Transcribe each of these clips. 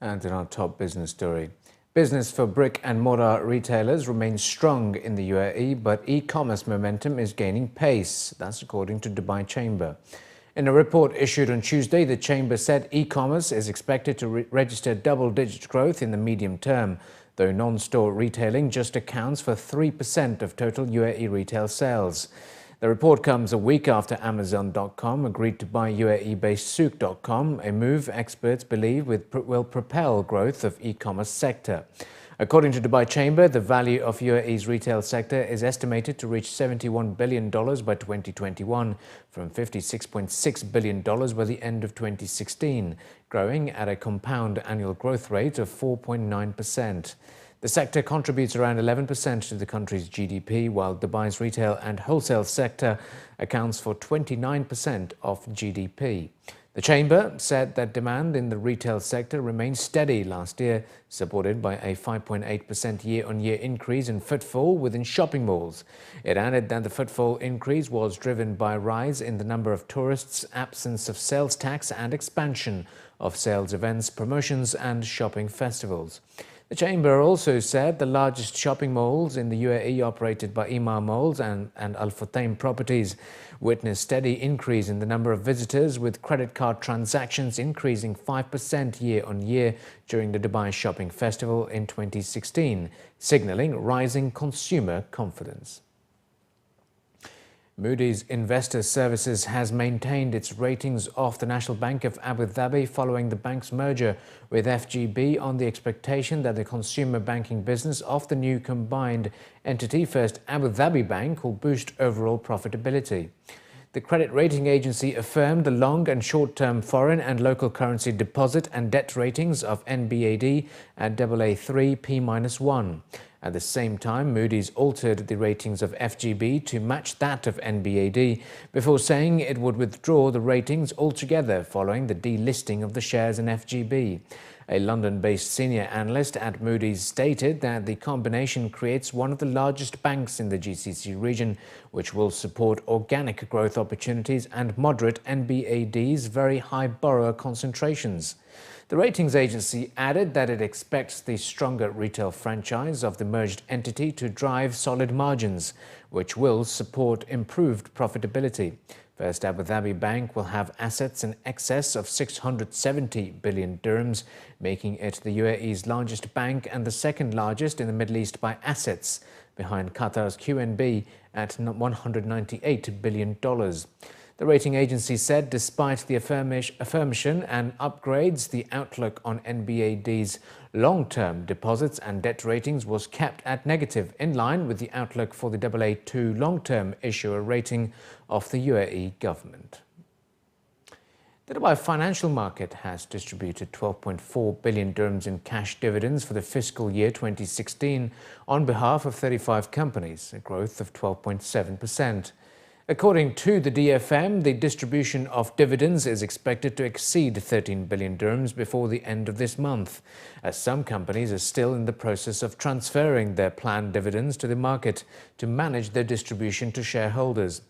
And in our top business story, business for brick and mortar retailers remains strong in the UAE, but e-commerce momentum is gaining pace. That's according to Dubai Chamber. In a report issued on Tuesday, the Chamber said e-commerce is expected to register double-digit growth in the medium term, though non-store retailing just accounts for 3% of total UAE retail sales. The report comes a week after Amazon.com agreed to buy UAE-based Souk.com, a move experts believe will propel growth of e-commerce sector. According to Dubai Chamber, the value of UAE's retail sector is estimated to reach $71 billion by 2021 from $56.6 billion by the end of 2016, growing at a compound annual growth rate of 4.9%. The sector contributes around 11% to the country's GDP, while Dubai's retail and wholesale sector accounts for 29% of GDP. The Chamber said that demand in the retail sector remained steady last year, supported by a 5.8% year-on-year increase in footfall within shopping malls. It added that the footfall increase was driven by a rise in the number of tourists, absence of sales tax, and expansion of sales events, promotions, and shopping festivals. The Chamber also said the largest shopping malls in the UAE, operated by Emaar Malls and Al Futtaim Properties, witnessed steady increase in the number of visitors, with credit card transactions increasing 5% year-on-year during the Dubai Shopping Festival in 2016, signalling rising consumer confidence. Moody's Investor Services has maintained its ratings of the National Bank of Abu Dhabi following the bank's merger with FGB on the expectation that the consumer banking business of the new combined entity, First Abu Dhabi Bank, will boost overall profitability. The credit rating agency affirmed the long and short-term foreign and local currency deposit and debt ratings of NBAD at AA3 P-1. At the same time, Moody's altered the ratings of FGB to match that of NBAD before saying it would withdraw the ratings altogether following the delisting of the shares in FGB. A London-based senior analyst at Moody's stated that the combination creates one of the largest banks in the GCC region, which will support organic growth opportunities and moderate NBAD's very high borrower concentrations. The ratings agency added that it expects the stronger retail franchise of the merged entity to drive solid margins, which will support improved profitability. First Abu Dhabi Bank will have assets in excess of 670 billion dirhams, making it the UAE's largest bank and the second largest in the Middle East by assets, behind Qatar's QNB at $198 billion. The rating agency said despite the affirmation and upgrades, the outlook on NBAD's long-term deposits and debt ratings was kept at negative, in line with the outlook for the AA2 long-term issuer rating of the UAE government. The Dubai financial market has distributed 12.4 billion dirhams in cash dividends for the fiscal year 2016 on behalf of 35 companies, a growth of 12.7%. According to the DFM, the distribution of dividends is expected to exceed 13 billion dirhams before the end of this month, as some companies are still in the process of transferring their planned dividends to the market to manage their distribution to shareholders.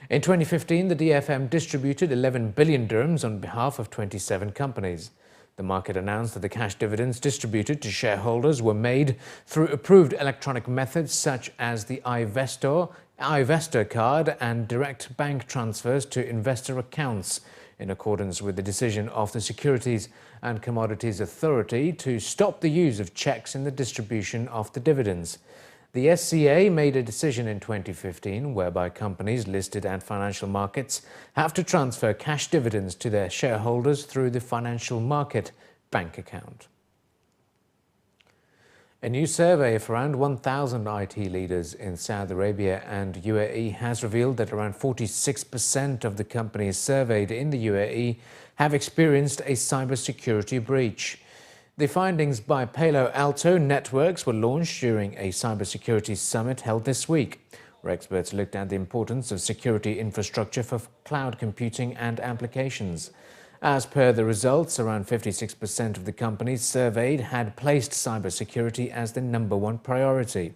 In 2015, the DFM distributed 11 billion dirhams on behalf of 27 companies. The market announced that the cash dividends distributed to shareholders were made through approved electronic methods such as the iVestor card and direct bank transfers to investor accounts, in accordance with the decision of the Securities and Commodities Authority to stop the use of checks in the distribution of the dividends. The SCA made a decision in 2015 whereby companies listed at financial markets have to transfer cash dividends to their shareholders through the financial market bank account. A new survey of around 1,000 IT leaders in Saudi Arabia and UAE has revealed that around 46% of the companies surveyed in the UAE have experienced a cybersecurity breach. The findings by Pan Alto Networks were launched during a cybersecurity summit held this week, where experts looked at the importance of security infrastructure for cloud computing and applications. As per the results, around 56% of the companies surveyed had placed cybersecurity as the #1 priority.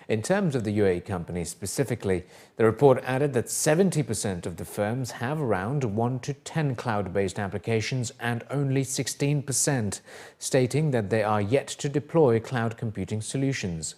In terms of the UAE companies specifically, the report added that 70% of the firms have around 1 to 10 cloud-based applications and only 16% stating that they are yet to deploy cloud computing solutions.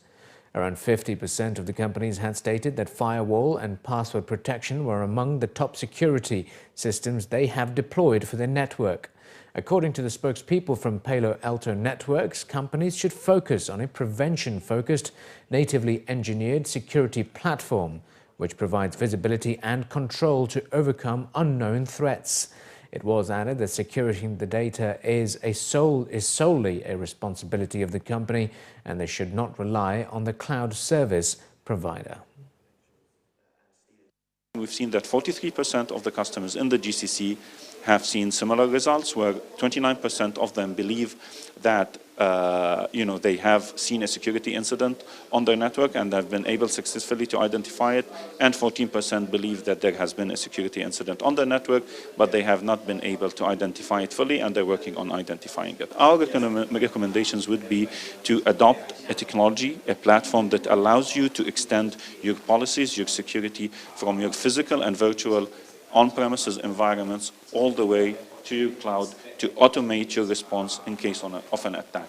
Around 50% of the companies had stated that firewall and password protection were among the top security systems they have deployed for their network. According to the spokespeople from Pan Alto Networks, companies should focus on a prevention-focused, natively engineered security platform, which provides visibility and control to overcome unknown threats. It was added that securing the data is solely a responsibility of the company, and they should not rely on the cloud service provider. We've seen that 43% of the customers in the GCC have seen similar results, where 29% of them believe that they have seen a security incident on their network and have been able successfully to identify it, and 14% believe that there has been a security incident on their network, but they have not been able to identify it fully, and they're working on identifying it. Our recommendations would be to adopt a technology, a platform that allows you to extend your policies, your security from your physical and virtual on-premises environments all the way to your cloud to automate your response in case of an attack.